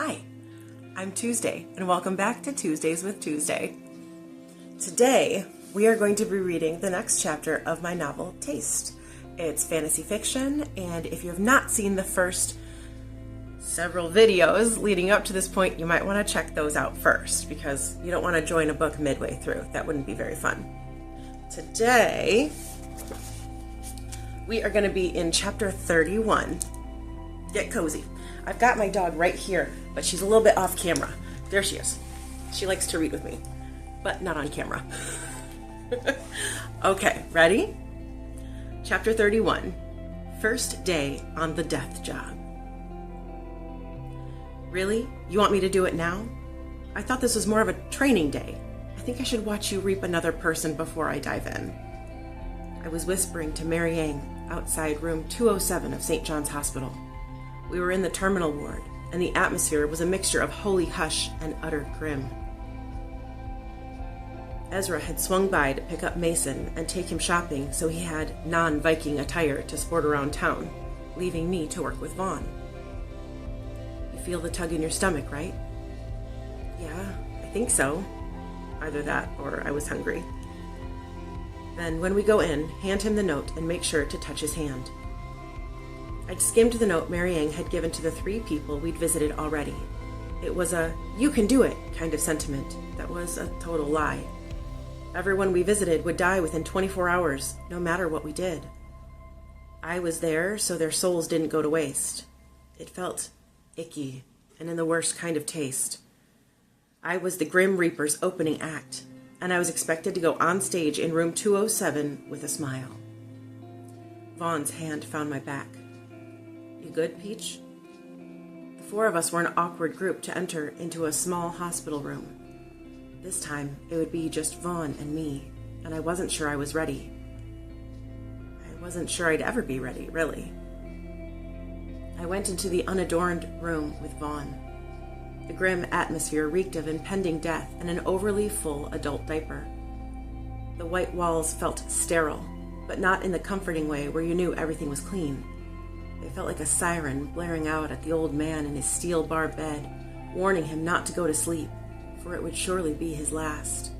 Hi, I'm Tuesday, and welcome back to Tuesdays with Tuesday. Today, we are going to be reading the next chapter of my novel, Taste. It's fantasy fiction, and if you have not seen the first several videos leading up to this point, you might want to check those out first, because you don't want to join a book midway through. That wouldn't be very fun. Today, we are going to be in chapter 31. Get cozy. I've got my dog right here, but she's a little bit off camera. There she is. She likes to read with me, but not on camera. Okay, ready? Chapter 31, First Day on the Death Job. Really? You want me to do it now? I thought this was more of a training day. I think I should watch you reap another person before I dive in. I was whispering to Mary Ann outside room 207 of St. John's Hospital. We were in the terminal ward, and the atmosphere was a mixture of holy hush and utter grim. Ezra had swung by to pick up Mason and take him shopping, so he had non-Viking attire to sport around town, leaving me to work with Vaughn. You feel the tug in your stomach, right? Yeah, I think so. Either that or I was hungry. Then, when we go in, hand him the note and make sure to touch his hand. I'd skimmed the note Mary Ann had given to the 3 people we'd visited already. It was a, you can do it kind of sentiment that was a total lie. Everyone we visited would die within 24 hours, no matter what we did. I was there so their souls didn't go to waste. It felt icky and in the worst kind of taste. I was the Grim Reaper's opening act, and I was expected to go on stage in room 207 with a smile. Vaughn's hand found my back. You good, Peach? The 4 of us were an awkward group to enter into a small hospital room. This time, it would be just Vaughn and me, and I wasn't sure I was ready. I wasn't sure I'd ever be ready, really. I went into the unadorned room with Vaughn. The grim atmosphere reeked of impending death and an overly full adult diaper. The white walls felt sterile, but not in the comforting way where you knew everything was clean. They felt like a siren blaring out at the old man in his steel bar bed, warning him not to go to sleep, for it would surely be his last.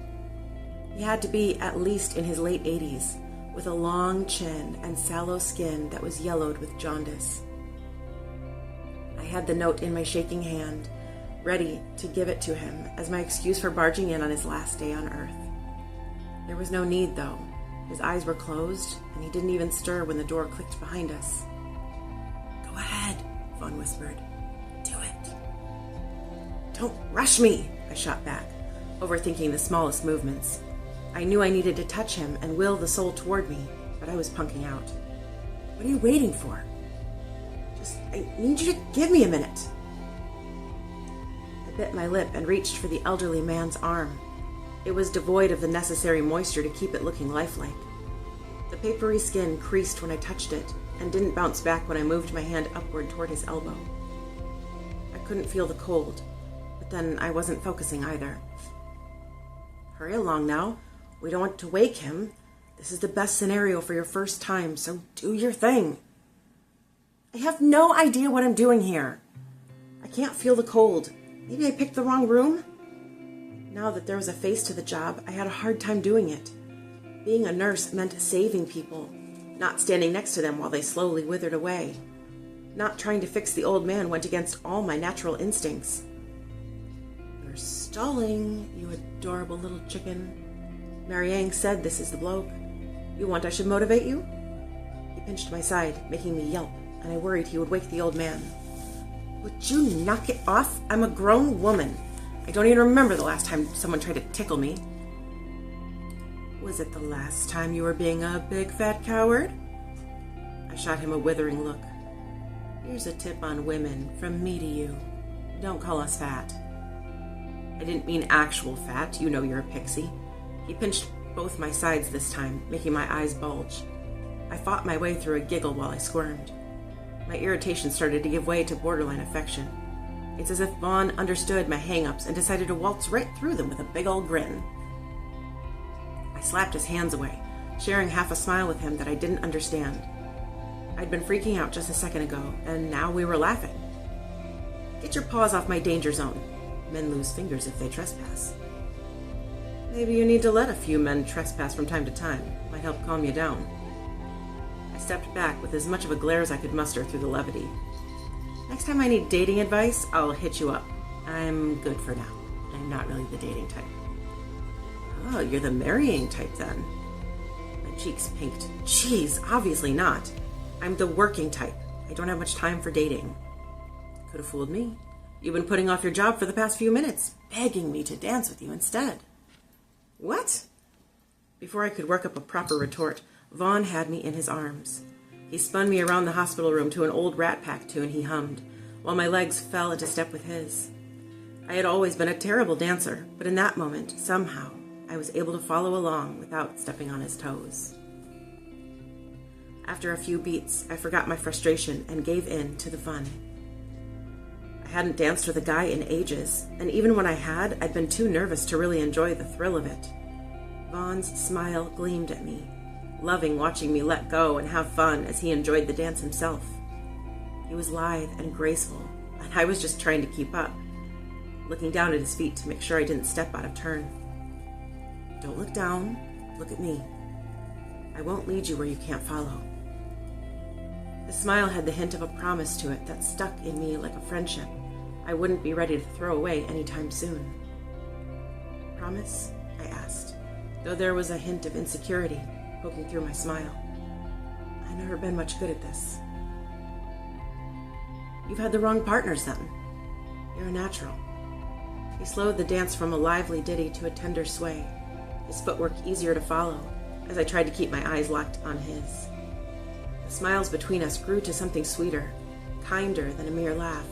He had to be at least in his late 80s, with a long chin and sallow skin that was yellowed with jaundice. I had the note in my shaking hand, ready to give it to him as my excuse for barging in on his last day on Earth. There was no need, though. His eyes were closed, and he didn't even stir when the door clicked behind us. Go ahead, Vaughn whispered. Do it. Don't rush me, I shot back, overthinking the smallest movements. I knew I needed to touch him and will the soul toward me, but I was punking out. What are you waiting for? I need you to give me a minute. I bit my lip and reached for the elderly man's arm. It was devoid of the necessary moisture to keep it looking lifelike. The papery skin creased when I touched it, and didn't bounce back when I moved my hand upward toward his elbow. I couldn't feel the cold, but then I wasn't focusing either. Hurry along now. We don't want to wake him. This is the best scenario for your first time, so do your thing. I have no idea what I'm doing here. I can't feel the cold. Maybe I picked the wrong room? Now that there was a face to the job, I had a hard time doing it. Being a nurse meant saving people, not standing next to them while they slowly withered away. Not trying to fix the old man went against all my natural instincts. You're stalling, you adorable little chicken. Mary Ann said this is the bloke. You want I should motivate you? He pinched my side, making me yelp, and I worried he would wake the old man. Would you knock it off? I'm a grown woman. I don't even remember the last time someone tried to tickle me. Was it the last time you were being a big fat coward? I shot him a withering look. Here's a tip on women from me to you. Don't call us fat. I didn't mean actual fat. You know you're a pixie. He pinched both my sides this time, making my eyes bulge. I fought my way through a giggle while I squirmed. My irritation started to give way to borderline affection. It's as if Vaughn understood my hang-ups and decided to waltz right through them with a big old grin. I slapped his hands away, sharing half a smile with him that I didn't understand. I'd been freaking out just a second ago, and now we were laughing. Get your paws off my danger zone. Men lose fingers if they trespass. Maybe you need to let a few men trespass from time to time. Might help calm you down. I stepped back with as much of a glare as I could muster through the levity. Next time I need dating advice, I'll hit you up. I'm good for now. I'm not really the dating type. Oh, you're the marrying type then. My cheeks pinked. Jeez, obviously not. I'm the working type. I don't have much time for dating. Could have fooled me. You've been putting off your job for the past few minutes, begging me to dance with you instead. What? Before I could work up a proper retort, Vaughn had me in his arms. He spun me around the hospital room to an old Rat Pack tune he hummed, while my legs fell into step with his. I had always been a terrible dancer, but in that moment, somehow, I was able to follow along without stepping on his toes. After a few beats, I forgot my frustration and gave in to the fun. I hadn't danced with a guy in ages, and even when I had, I'd been too nervous to really enjoy the thrill of it. Vaughn's smile gleamed at me, loving watching me let go and have fun as he enjoyed the dance himself. He was lithe and graceful, and I was just trying to keep up, looking down at his feet to make sure I didn't step out of turn. Don't look down, look at me. I won't lead you where you can't follow. The smile had the hint of a promise to it that stuck in me like a friendship I wouldn't be ready to throw away anytime soon. Promise? I asked, though there was a hint of insecurity poking through my smile. I've never been much good at this. You've had the wrong partners then. You're a natural. He slowed the dance from a lively ditty to a tender sway, his footwork easier to follow as I tried to keep my eyes locked on his. The smiles between us grew to something sweeter, kinder than a mere laugh.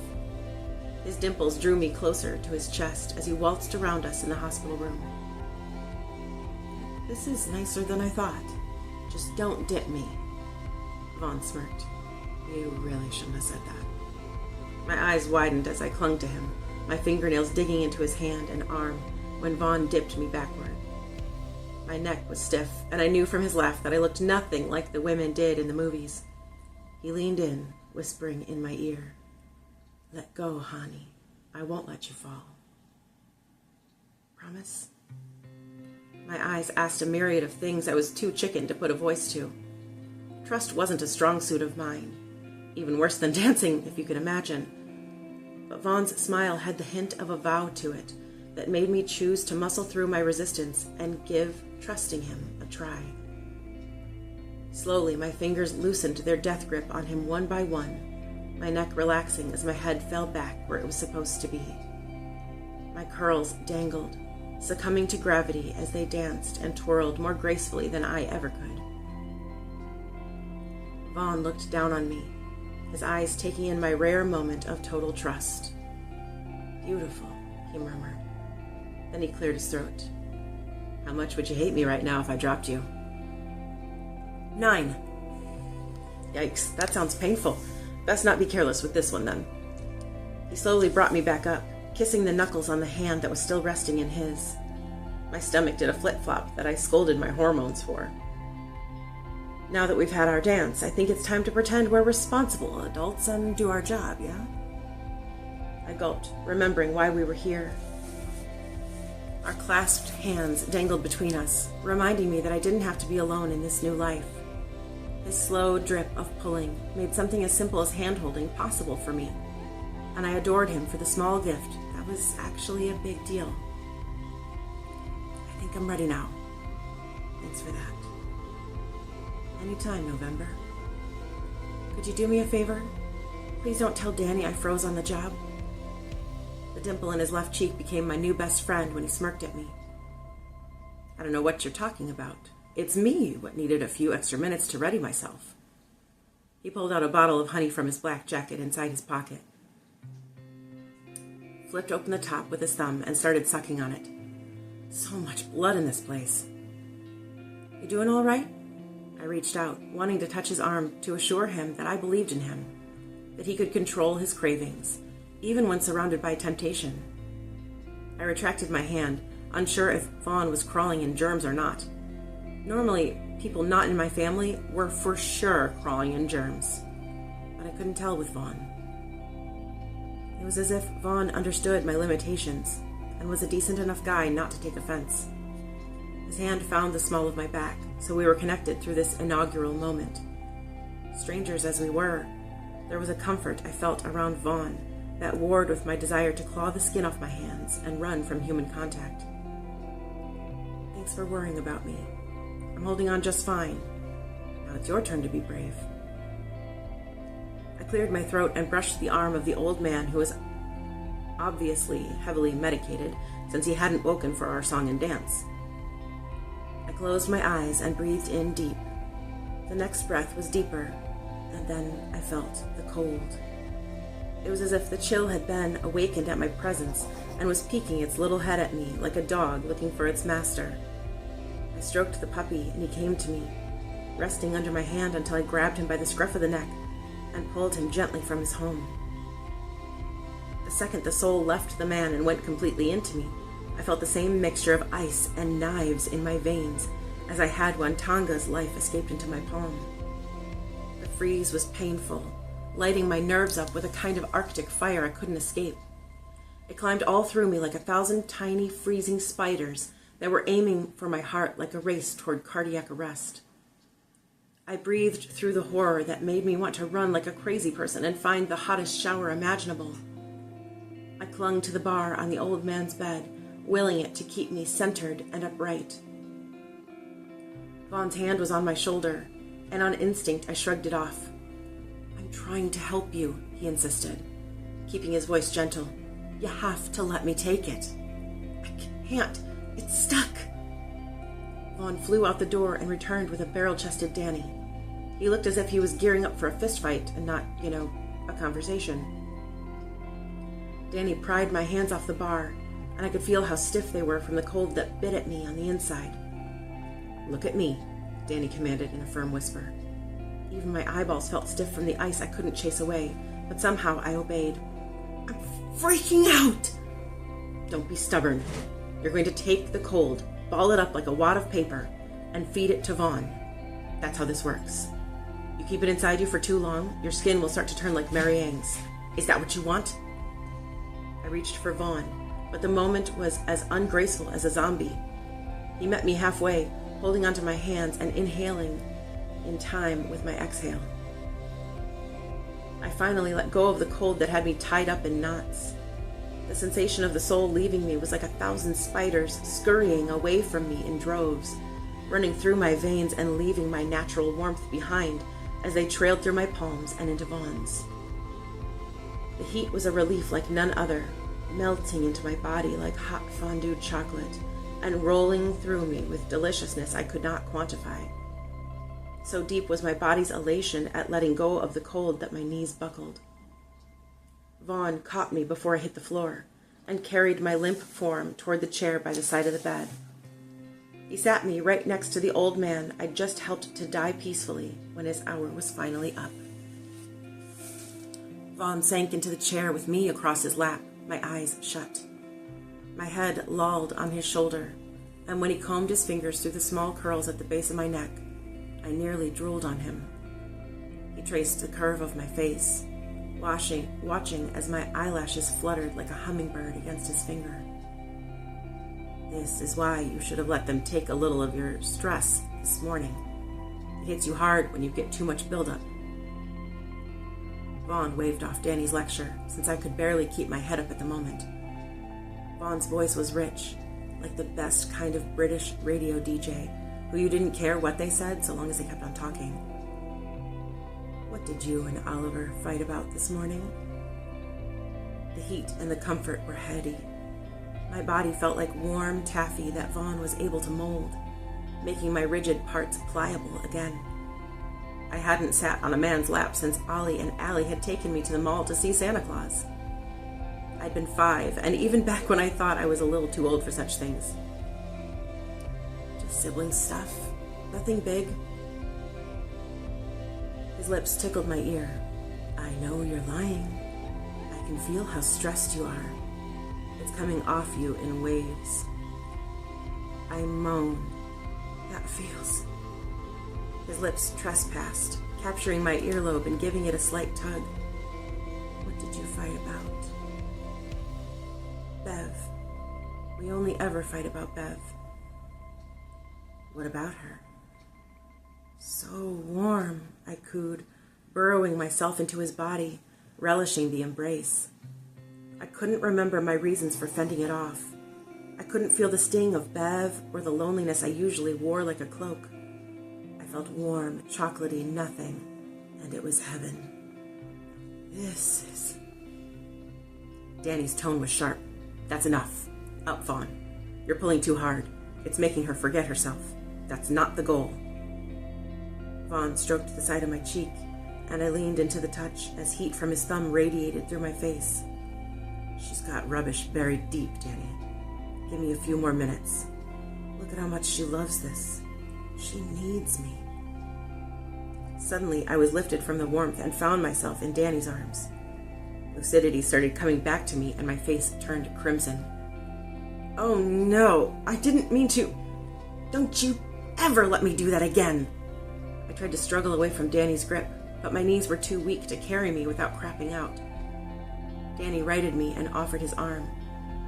His dimples drew me closer to his chest as he waltzed around us in the hospital room. This is nicer than I thought. Just don't dip me. Vaughn smirked. You really shouldn't have said that. My eyes widened as I clung to him, my fingernails digging into his hand and arm when Vaughn dipped me backward. My neck was stiff, and I knew from his laugh that I looked nothing like the women did in the movies. He leaned in, whispering in my ear, Let go, honey. I won't let you fall. Promise? My eyes asked a myriad of things I was too chicken to put a voice to. Trust wasn't a strong suit of mine, even worse than dancing, if you could imagine. But Vaughn's smile had the hint of a vow to it that made me choose to muscle through my resistance and give trusting him a try. Slowly, my fingers loosened their death grip on him one by one, my neck relaxing as my head fell back where it was supposed to be. My curls dangled, succumbing to gravity as they danced and twirled more gracefully than I ever could. Vaughn looked down on me, his eyes taking in my rare moment of total trust. Beautiful, he murmured. Then he cleared his throat. How much would you hate me right now if I dropped you? 9. Yikes, that sounds painful. Best not be careless with this one then. He slowly brought me back up, kissing the knuckles on the hand that was still resting in his. My stomach did a flip-flop that I scolded my hormones for. Now that we've had our dance, I think it's time to pretend we're responsible adults and do our job, yeah? I gulped, remembering why we were here. Our clasped hands dangled between us, reminding me that I didn't have to be alone in this new life. His slow drip of pulling made something as simple as hand-holding possible for me, and I adored him for the small gift that was actually a big deal. I think I'm ready now. Thanks for that. Anytime, November. Could you do me a favor? Please don't tell Danny I froze on the job. The dimple in his left cheek became my new best friend when he smirked at me. I don't know what you're talking about. It's me what needed a few extra minutes to ready myself. He pulled out a bottle of honey from his black jacket inside his pocket, flipped open the top with his thumb, and started sucking on it. So much blood in this place. You doing all right? I reached out, wanting to touch his arm to assure him that I believed in him, that he could control his cravings, even when surrounded by temptation. I retracted my hand, unsure if Vaughn was crawling in germs or not. Normally, people not in my family were for sure crawling in germs, but I couldn't tell with Vaughn. It was as if Vaughn understood my limitations and was a decent enough guy not to take offense. His hand found the small of my back, so we were connected through this inaugural moment. Strangers as we were, there was a comfort I felt around Vaughn that warred with my desire to claw the skin off my hands and run from human contact. Thanks for worrying about me. I'm holding on just fine. Now it's your turn to be brave. I cleared my throat and brushed the arm of the old man who was obviously heavily medicated since he hadn't woken for our song and dance. I closed my eyes and breathed in deep. The next breath was deeper, and then I felt the cold. It was as if the chill had been awakened at my presence and was peeking its little head at me like a dog looking for its master. I stroked the puppy and he came to me, resting under my hand until I grabbed him by the scruff of the neck and pulled him gently from his home. The second the soul left the man and went completely into me, I felt the same mixture of ice and knives in my veins as I had when Tonga's life escaped into my palm. The freeze was painful, lighting my nerves up with a kind of arctic fire I couldn't escape. It climbed all through me like 1,000 tiny freezing spiders that were aiming for my heart like a race toward cardiac arrest. I breathed through the horror that made me want to run like a crazy person and find the hottest shower imaginable. I clung to the bar on the old man's bed, willing it to keep me centered and upright. Vaughn's hand was on my shoulder, and on instinct I shrugged it off. "I'm trying to help you," he insisted, keeping his voice gentle. "You have to let me take it." "I can't. It's stuck." Vaughn flew out the door and returned with a barrel-chested Danny. He looked as if he was gearing up for a fist fight and not, a conversation. Danny pried my hands off the bar, and I could feel how stiff they were from the cold that bit at me on the inside. "Look at me," Danny commanded in a firm whisper. Even my eyeballs felt stiff from the ice I couldn't chase away, but somehow I obeyed. "I'm freaking out!" "Don't be stubborn. You're going to take the cold, ball it up like a wad of paper, and feed it to Vaughn. That's how this works. You keep it inside you for too long, your skin will start to turn like Mary Ann's. Is that what you want?" I reached for Vaughn, but the moment was as ungraceful as a zombie. He met me halfway, holding onto my hands and inhaling in time with my exhale. I finally let go of the cold that had me tied up in knots. The sensation of the soul leaving me was like 1,000 spiders scurrying away from me in droves, running through my veins and leaving my natural warmth behind as they trailed through my palms and into Vaughn's. The heat was a relief like none other, melting into my body like hot fondued chocolate and rolling through me with deliciousness I could not quantify. So deep was my body's elation at letting go of the cold that my knees buckled. Vaughn caught me before I hit the floor and carried my limp form toward the chair by the side of the bed. He sat me right next to the old man I'd just helped to die peacefully when his hour was finally up. Vaughn sank into the chair with me across his lap, my eyes shut. My head lolled on his shoulder, and when he combed his fingers through the small curls at the base of my neck, I nearly drooled on him. He traced the curve of my face, watching as my eyelashes fluttered like a hummingbird against his finger. "This is why you should have let them take a little of your stress this morning. It hits you hard when you get too much buildup." Vaughn waved off Danny's lecture, since I could barely keep my head up at the moment. Vaughn's voice was rich, like the best kind of British radio DJ, who you didn't care what they said so long as they kept on talking. "What did you and Oliver fight about this morning?" The heat and the comfort were heady. My body felt like warm taffy that Vaughn was able to mold, making my rigid parts pliable again. I hadn't sat on a man's lap since Ollie and Allie had taken me to the mall to see Santa Claus. I'd been 5, and even back when I thought I was a little too old for such things. "Just sibling stuff. Nothing big." His lips tickled my ear. "I know you're lying. I can feel how stressed you are. It's coming off you in waves." I moaned. "That feels..." His lips trespassed, capturing my earlobe and giving it a slight tug. "What did you fight about?" Bev. We only ever fight about Bev. What about her? So warm, I cooed, burrowing myself into his body, relishing the embrace. I couldn't remember my reasons for fending it off. I couldn't feel the sting of Bev or the loneliness I usually wore like a cloak. I felt warm, chocolatey nothing, and it was heaven. This is... Danny's tone was sharp. That's enough. Up, Vaughn. You're pulling too hard. It's making her forget herself. That's not the goal. Vaughn stroked the side of my cheek, and I leaned into the touch as heat from his thumb radiated through my face. She's got rubbish buried deep, Danny. Give me a few more minutes. Look at how much she loves this. She needs me. Suddenly, I was lifted from the warmth and found myself in Danny's arms. Lucidity started coming back to me, and my face turned crimson. Oh no, I didn't mean to. Don't you ever let me do that again. I tried to struggle away from Danny's grip, but my knees were too weak to carry me without crapping out. Danny righted me and offered his arm,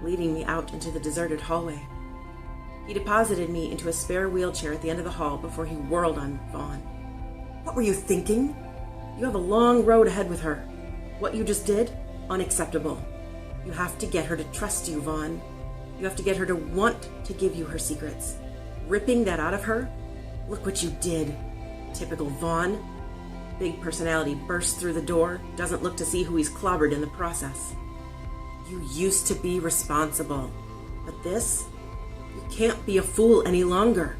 leading me out into the deserted hallway. He deposited me into a spare wheelchair at the end of the hall before he whirled on Vaughn. What were you thinking? You have a long road ahead with her. What you just did? Unacceptable. You have to get her to trust you, Vaughn. You have to get her to want to give you her secrets. Ripping that out of her? Look what you did. Typical Vaughn. Big personality bursts through the door, doesn't look to see who he's clobbered in the process. You used to be responsible. But this? You can't be a fool any longer.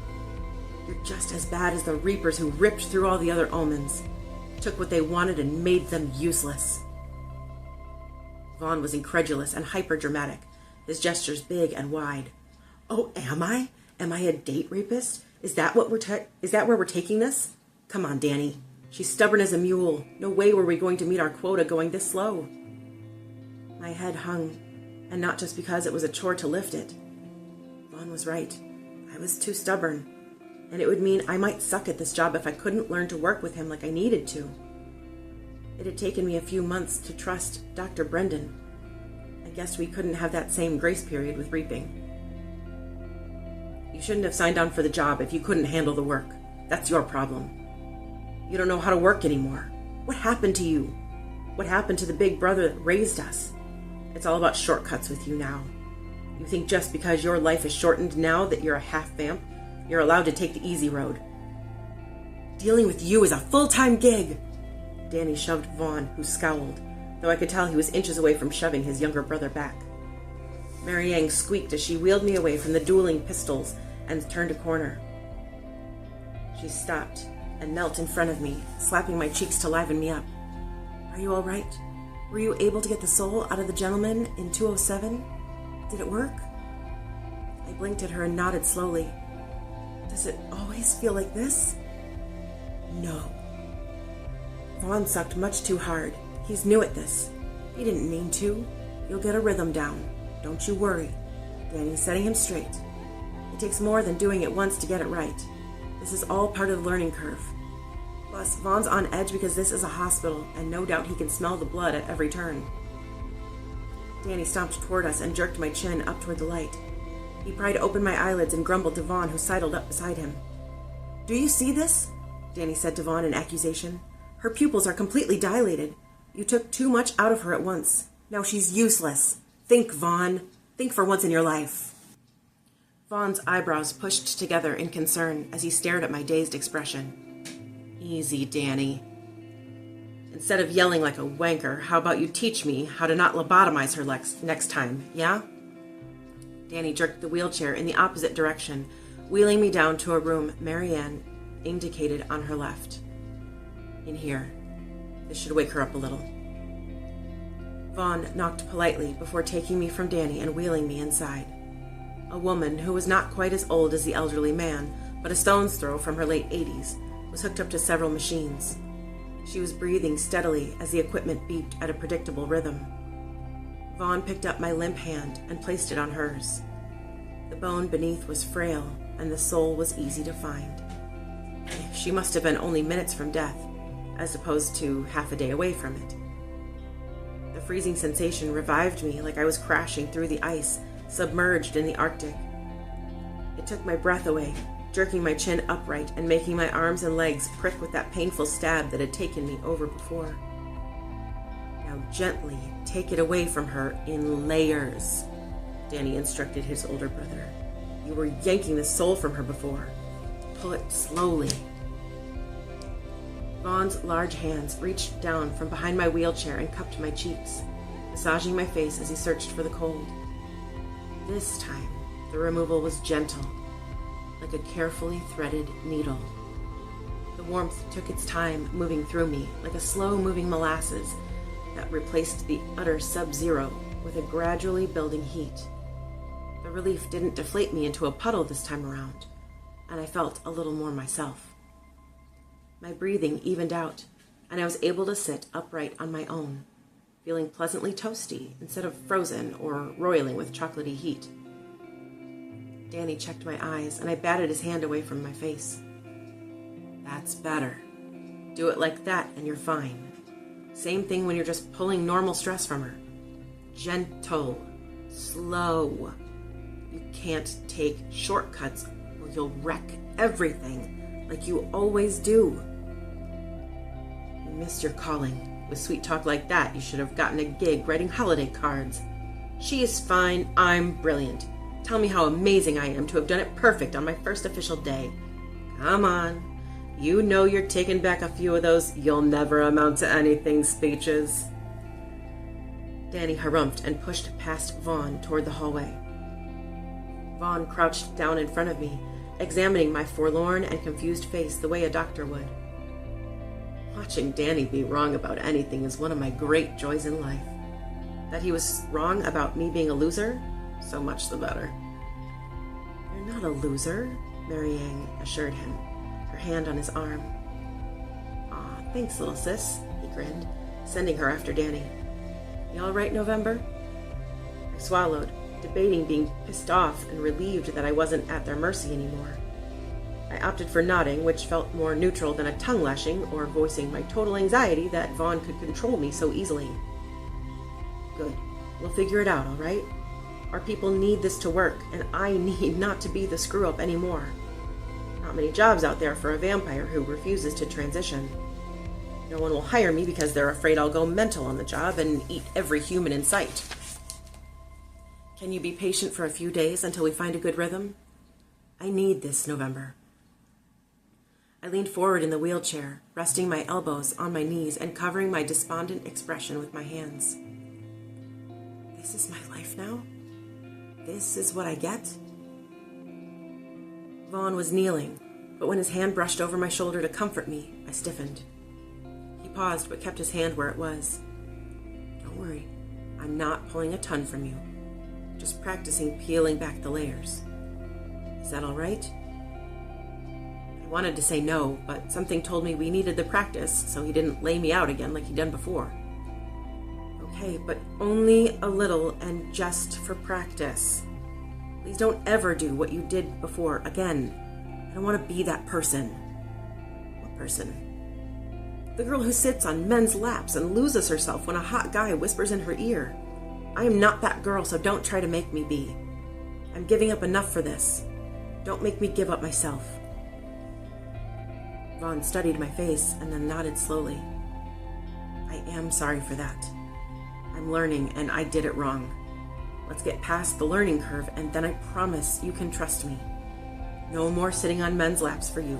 You're just as bad as the Reapers who ripped through all the other omens, took what they wanted and made them useless. Vaughn was incredulous and hyper-dramatic, his gestures big and wide. Oh, am I? Am I a date rapist? Is that where we're taking this? Come on, Danny. She's stubborn as a mule. No way were we going to meet our quota going this slow. My head hung, and not just because it was a chore to lift it. Vaughn was right. I was too stubborn, and it would mean I might suck at this job if I couldn't learn to work with him like I needed to. It had taken me a few months to trust Dr. Brendan. I guess we couldn't have that same grace period with reaping. You shouldn't have signed on for the job if you couldn't handle the work. That's your problem. You don't know how to work anymore. What happened to you? What happened to the big brother that raised us? It's all about shortcuts with you now. You think just because your life is shortened now that you're a half-vamp, you're allowed to take the easy road. Dealing with you is a full-time gig. Danny shoved Vaughn, who scowled, though I could tell he was inches away from shoving his younger brother back. Mary Yang squeaked as she wheeled me away from the dueling pistols and turned a corner. She stopped and knelt in front of me, slapping my cheeks to liven me up. Are you all right? Were you able to get the soul out of the gentleman in 207? Did it work? I blinked at her and nodded slowly. Does it always feel like this? No. Vaughn sucked much too hard. He's new at this. He didn't mean to. You'll get a rhythm down. Don't you worry. Danny's setting him straight. It takes more than doing it once to get it right. This is all part of the learning curve. Plus, Vaughn's on edge because this is a hospital, and no doubt he can smell the blood at every turn. Danny stomped toward us and jerked my chin up toward the light. He pried open my eyelids and grumbled to Vaughn, who sidled up beside him. Do you see this? Danny said to Vaughn in accusation. Her pupils are completely dilated. You took too much out of her at once. Now she's useless. Think, Vaughn. Think for once in your life. Vaughn's eyebrows pushed together in concern as he stared at my dazed expression. Easy, Danny. Instead of yelling like a wanker, how about you teach me how to not lobotomize her next time, yeah? Danny jerked the wheelchair in the opposite direction, wheeling me down to a room Marianne indicated on her left. In here. This should wake her up a little. Vaughn knocked politely before taking me from Danny and wheeling me inside. A woman who was not quite as old as the elderly man, but a stone's throw from her late 80s, was hooked up to several machines. She was breathing steadily as the equipment beeped at a predictable rhythm. Vaughn picked up my limp hand and placed it on hers. The bone beneath was frail, and the soul was easy to find. She must have been only minutes from death, as opposed to half a day away from it. The freezing sensation revived me like I was crashing through the ice, submerged in the Arctic. It took my breath away, jerking my chin upright and making my arms and legs prick with that painful stab that had taken me over before. Now gently take it away from her in layers, Danny instructed his older brother. You were yanking the soul from her before. Pull it slowly. Vaughn's large hands reached down from behind my wheelchair and cupped my cheeks, massaging my face as he searched for the cold. This time, the removal was gentle, like a carefully threaded needle. The warmth took its time moving through me, like a slow-moving molasses that replaced the utter sub-zero with a gradually building heat. The relief didn't deflate me into a puddle this time around, and I felt a little more myself. My breathing evened out, and I was able to sit upright on my own, feeling pleasantly toasty instead of frozen or roiling with chocolatey heat. Danny checked my eyes, and I batted his hand away from my face. That's better. Do it like that, and you're fine. Same thing when you're just pulling normal stress from her. Gentle. Slow. You can't take shortcuts, or you'll wreck everything, like you always do. You missed your calling. With sweet talk like that, you should have gotten a gig writing holiday cards. She is fine. I'm brilliant. Tell me how amazing I am to have done it perfect on my first official day. Come on. You know you're taking back a few of those "you'll never amount to anything" speeches. Danny harumphed and pushed past Vaughn toward the hallway. Vaughn crouched down in front of me, examining my forlorn and confused face the way a doctor would. Watching Danny be wrong about anything is one of my great joys in life. That he was wrong about me being a loser? So much the better. You're not a loser, Marianne assured him, her hand on his arm. Aw, thanks, little sis, he grinned, sending her after Danny. You all right, November? I swallowed, debating being pissed off and relieved that I wasn't at their mercy anymore. I opted for nodding, which felt more neutral than a tongue lashing or voicing my total anxiety that Vaughn could control me so easily. Good. We'll figure it out, all right? Our people need this to work, and I need not to be the screw-up anymore. Not many jobs out there for a vampire who refuses to transition. No one will hire me because they're afraid I'll go mental on the job and eat every human in sight. Can you be patient for a few days until we find a good rhythm? I need this, November. I leaned forward in the wheelchair, resting my elbows on my knees and covering my despondent expression with my hands. This is my life now? This is what I get? Vaughn was kneeling, but when his hand brushed over my shoulder to comfort me, I stiffened. He paused but kept his hand where it was. Don't worry, I'm not pulling a ton from you. Just practicing peeling back the layers. Is that all right? I wanted to say no, but something told me we needed the practice so he didn't lay me out again like he'd done before. Okay, but only a little and just for practice. Please don't ever do what you did before again. I don't want to be that person. What person? The girl who sits on men's laps and loses herself when a hot guy whispers in her ear. I am not that girl, so don't try to make me be. I'm giving up enough for this. Don't make me give up myself. Vaughn studied my face and then nodded slowly. I am sorry for that. I'm learning, and I did it wrong. Let's get past the learning curve, and then I promise you can trust me. No more sitting on men's laps for you.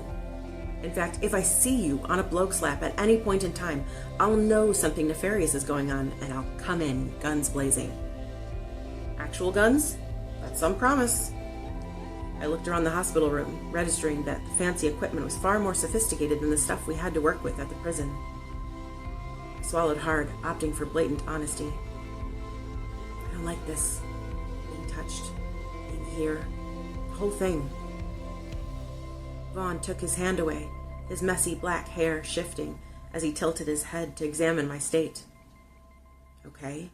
In fact, if I see you on a bloke's lap at any point in time, I'll know something nefarious is going on, and I'll come in, guns blazing. Actual guns? That's some promise. I looked around the hospital room, registering that the fancy equipment was far more sophisticated than the stuff we had to work with at the prison. I swallowed hard, opting for blatant honesty. I don't like this. Being touched, being here, the whole thing. Vaughn took his hand away, his messy black hair shifting as he tilted his head to examine my state. Okay,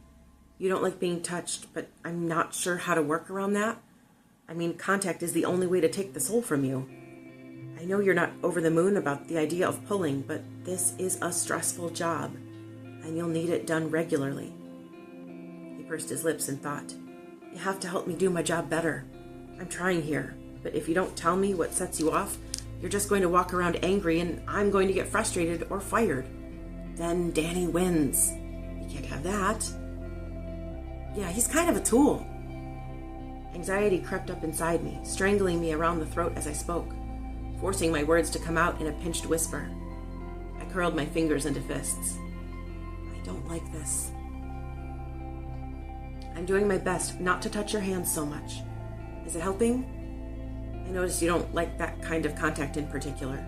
you don't like being touched, but I'm not sure how to work around that. I mean, contact is the only way to take the soul from you. I know you're not over the moon about the idea of pulling, but this is a stressful job, and you'll need it done regularly. pursed his lips in thought. You have to help me do my job better. I'm trying here, but if you don't tell me what sets you off, you're just going to walk around angry and I'm going to get frustrated or fired. Then Danny wins. You can't have that. Yeah, he's kind of a tool. Anxiety crept up inside me, strangling me around the throat as I spoke, forcing my words to come out in a pinched whisper. I curled my fingers into fists. I don't like this. I'm doing my best not to touch your hands so much. Is it helping? I noticed you don't like that kind of contact in particular.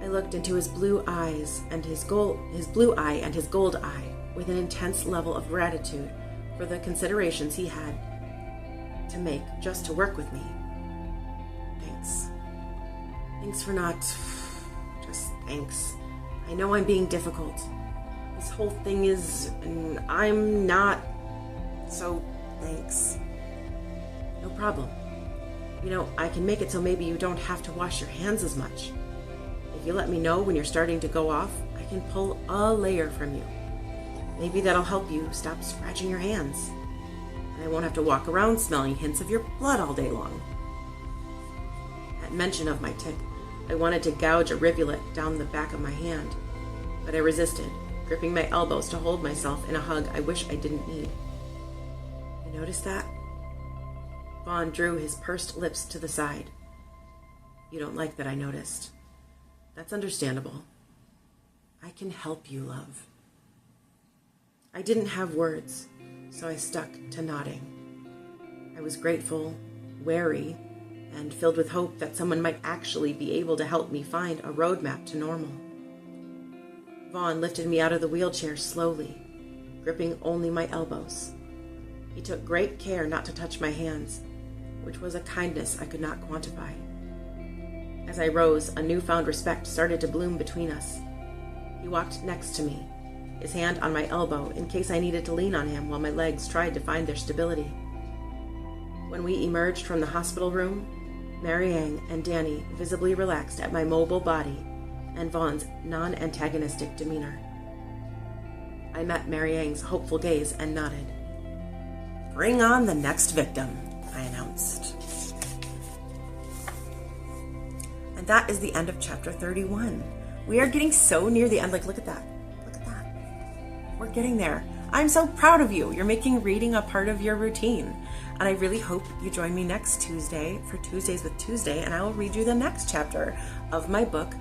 I looked into his blue eyes and his blue eye and his gold eye with an intense level of gratitude for the considerations he had to make just to work with me. Thanks. Thanks for not... Just thanks. I know I'm being difficult. This whole thing is... and I'm not... So, thanks. No problem. You know, I can make it so maybe you don't have to wash your hands as much. If you let me know when you're starting to go off, I can pull a layer from you. Maybe that'll help you stop scratching your hands. And I won't have to walk around smelling hints of your blood all day long. At mention of my tic, I wanted to gouge a rivulet down the back of my hand, but I resisted, gripping my elbows to hold myself in a hug I wish I didn't need. You notice that? Vaughn drew his pursed lips to the side. You don't like that I noticed. That's understandable. I can help you, love. I didn't have words, so I stuck to nodding. I was grateful, wary, and filled with hope that someone might actually be able to help me find a roadmap to normal. Vaughn lifted me out of the wheelchair slowly, gripping only my elbows. He took great care not to touch my hands, which was a kindness I could not quantify. As I rose, a newfound respect started to bloom between us. He walked next to me, his hand on my elbow in case I needed to lean on him while my legs tried to find their stability. When we emerged from the hospital room, Marianne and Danny visibly relaxed at my mobile body and Vaughn's non-antagonistic demeanor. I met Marianne's hopeful gaze and nodded. Bring on the next victim, I announced. And that is the end of chapter 31. We are getting so near the end. Like, look at that. Look at that. We're getting there. I'm so proud of you. You're making reading a part of your routine. And I really hope you join me next Tuesday for Tuesdays with Tuesday, and I will read you the next chapter of my book,